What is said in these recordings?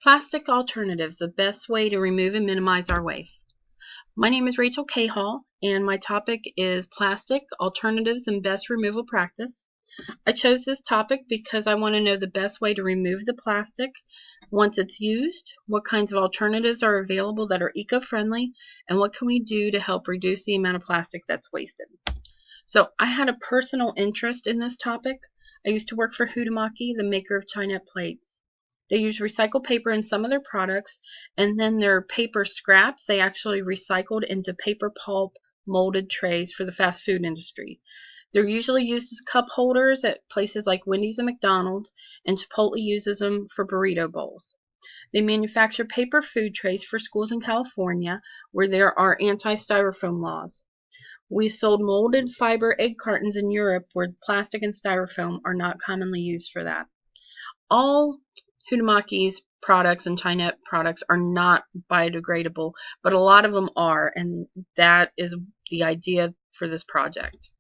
Plastic alternatives, the best way to remove and minimize our waste. My name is Rachel Cahall, and my topic is plastic alternatives and best removal practice. I chose this topic because I want to know the best way to remove the plastic once it's used, what kinds of alternatives are available that are eco-friendly, and what can we do to help reduce the amount of plastic that's wasted. So I had a personal interest in this topic. I used to work for Huhtamaki, the maker of Chinette plates. They use recycled paper in some of their products, and then their paper scraps they actually recycled into paper pulp molded trays for the fast food industry. They're usually used as cup holders at places like Wendy's and McDonald's, and Chipotle uses them for burrito bowls. They manufacture paper food trays for schools in California where there are anti-styrofoam laws. We sold molded fiber egg cartons in Europe where plastic and styrofoam are not commonly used for that. All Huhtamaki's products and Chinette products are not biodegradable, but a lot of them are, and that is the idea for this project.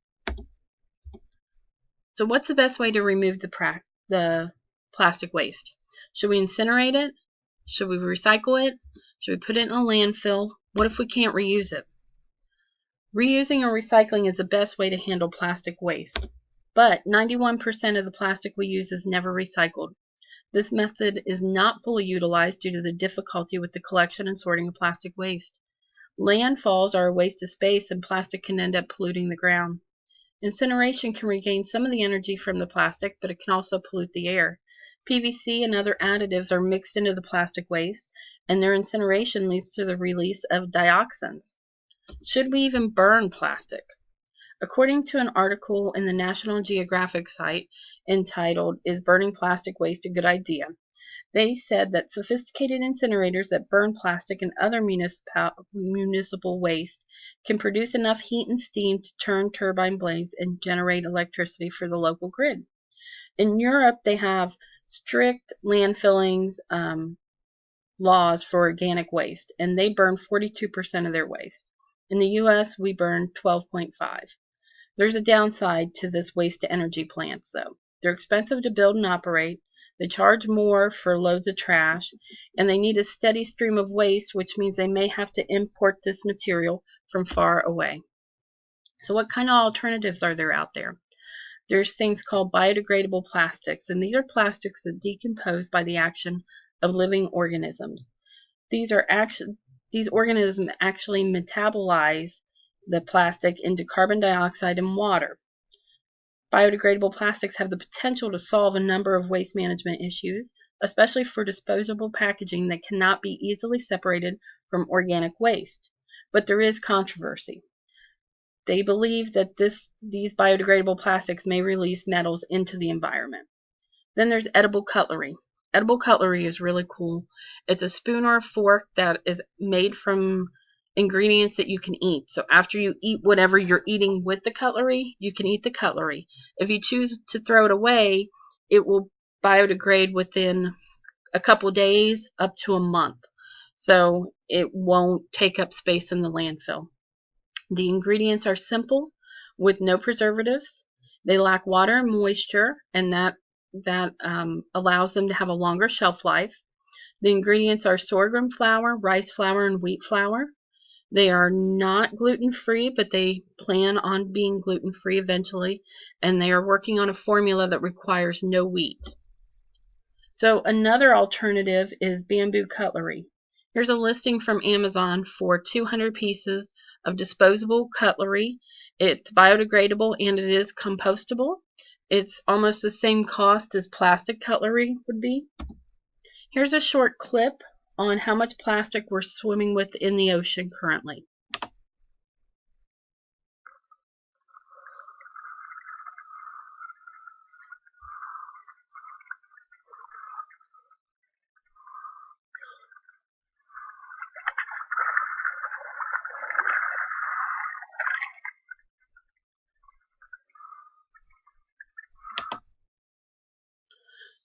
So what's the best way to remove the plastic waste? Should we incinerate it? Should we recycle it? Should we put it in a landfill? What if we can't reuse it? Reusing or recycling is the best way to handle plastic waste, but 91% of the plastic we use is never recycled. This method is not fully utilized due to the difficulty with the collection and sorting of plastic waste. Landfalls are a waste of space, and plastic can end up polluting the ground. Incineration can regain some of the energy from the plastic, but it can also pollute the air. PVC and other additives are mixed into the plastic waste, and their incineration leads to the release of dioxins. Should we even burn plastic? According to an article in the National Geographic site entitled, "Is Burning Plastic Waste a Good Idea?" they said that sophisticated incinerators that burn plastic and other municipal waste can produce enough heat and steam to turn turbine blades and generate electricity for the local grid. In Europe, they have strict landfillings laws for organic waste, and they burn 42% of their waste. In the U.S., we burn 12.5. There's a downside to this waste-to-energy plants, though. They're expensive to build and operate, they charge more for loads of trash, and they need a steady stream of waste, which means they may have to import this material from far away. So what kind of alternatives are there out there? There's things called biodegradable plastics, and these are plastics that decompose by the action of living organisms. These organisms actually metabolize the plastic into carbon dioxide and water. Biodegradable plastics have the potential to solve a number of waste management issues, especially for disposable packaging that cannot be easily separated from organic waste. But there is controversy. They believe that these biodegradable plastics may release metals into the environment. Then there's edible cutlery. Edible cutlery is really cool. It's a spoon or a fork that is made from ingredients that you can eat. So after you eat whatever you're eating with the cutlery, you can eat the cutlery. If you choose to throw it away, it will biodegrade within a couple days up to a month. So it won't take up space in the landfill. The ingredients are simple with no preservatives. They lack water and moisture, and that allows them to have a longer shelf life. The ingredients are sorghum flour, rice flour, and wheat flour. They are not gluten-free, but they plan on being gluten-free eventually, and they are working on a formula that requires no wheat. So another alternative is bamboo cutlery. Here's a listing from Amazon for 200 pieces of disposable cutlery. It's biodegradable and it is compostable. It's almost the same cost as plastic cutlery would be. Here's a short clip on how much plastic we're swimming with in the ocean currently.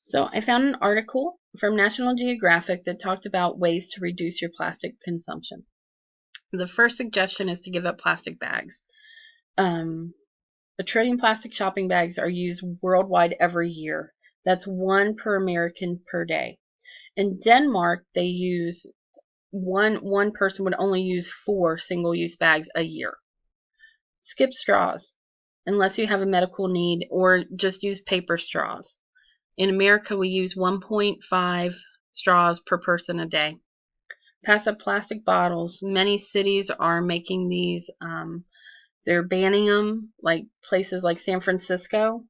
So I found an article from National Geographic that talked about ways to reduce your plastic consumption. The first suggestion is to give up plastic bags. 1 trillion plastic shopping bags are used worldwide every year. That's 1 per American per day. In Denmark, they use one person would only use 4 single-use bags a year. Skip straws unless you have a medical need, or just use paper straws. In America, we use 1.5 straws per person a day. Pass up plastic bottles. Many cities are making these, they're banning them, like places like San Francisco.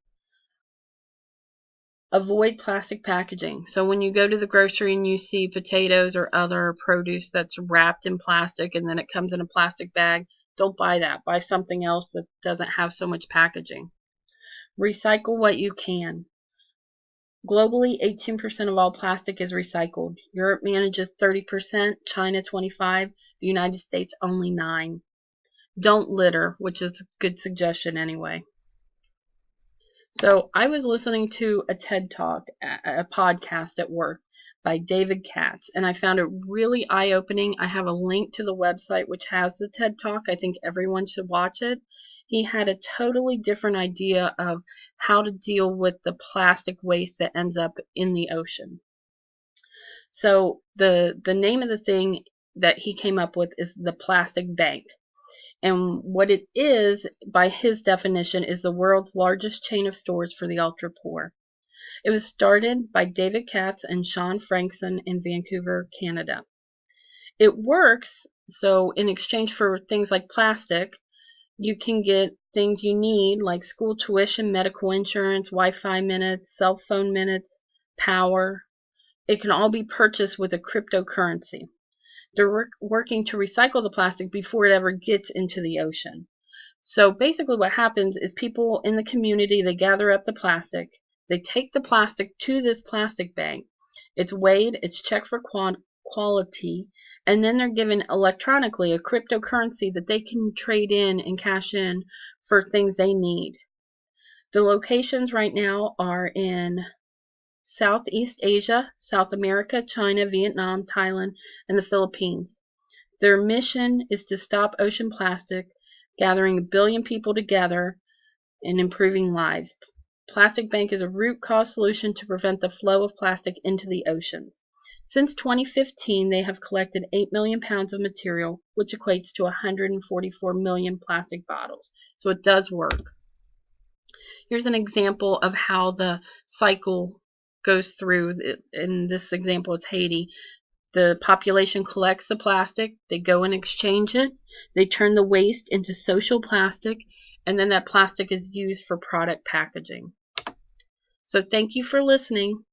Avoid plastic packaging. So when you go to the grocery and you see potatoes or other produce that's wrapped in plastic and then it comes in a plastic bag, don't buy that. Buy something else that doesn't have so much packaging. Recycle what you can. Globally, 18% of all plastic is recycled. Europe manages 30%, China 25%, the United States only 9%. Don't litter, which is a good suggestion anyway. So I was listening to a TED Talk, a podcast at work by David Katz, and I found it really eye-opening. I have a link to the website which has the TED Talk. I think everyone should watch it. He had a totally different idea of how to deal with the plastic waste that ends up in the ocean. So the name of the thing that he came up with is the plastic bank. And what it is, by his definition, is the world's largest chain of stores for the ultra poor. It was started by David Katz and Sean Frankson in Vancouver, Canada. It works, so in exchange for things like plastic, you can get things you need like school tuition, medical insurance, Wi-Fi minutes, cell phone minutes, power. It can all be purchased with a cryptocurrency. They're working to recycle the plastic before it ever gets into the ocean. So basically what happens is people in the community, they gather up the plastic, they take the plastic to this plastic bank, it's weighed, it's checked for quality, and then they're given electronically a cryptocurrency that they can trade in and cash in for things they need. The locations right now are in Southeast Asia, South America, China, Vietnam, Thailand, and the Philippines. Their mission is to stop ocean plastic, gathering 1 billion people together and improving lives. Plastic Bank is a root cause solution to prevent the flow of plastic into the oceans. Since 2015, they have collected 8 million pounds of material, which equates to 144 million plastic bottles. So it does work. Here's an example of how the cycle goes through. In this example, it's Haiti. The population collects the plastic, they go and exchange it, they turn the waste into social plastic, and then that plastic is used for product packaging. So thank you for listening.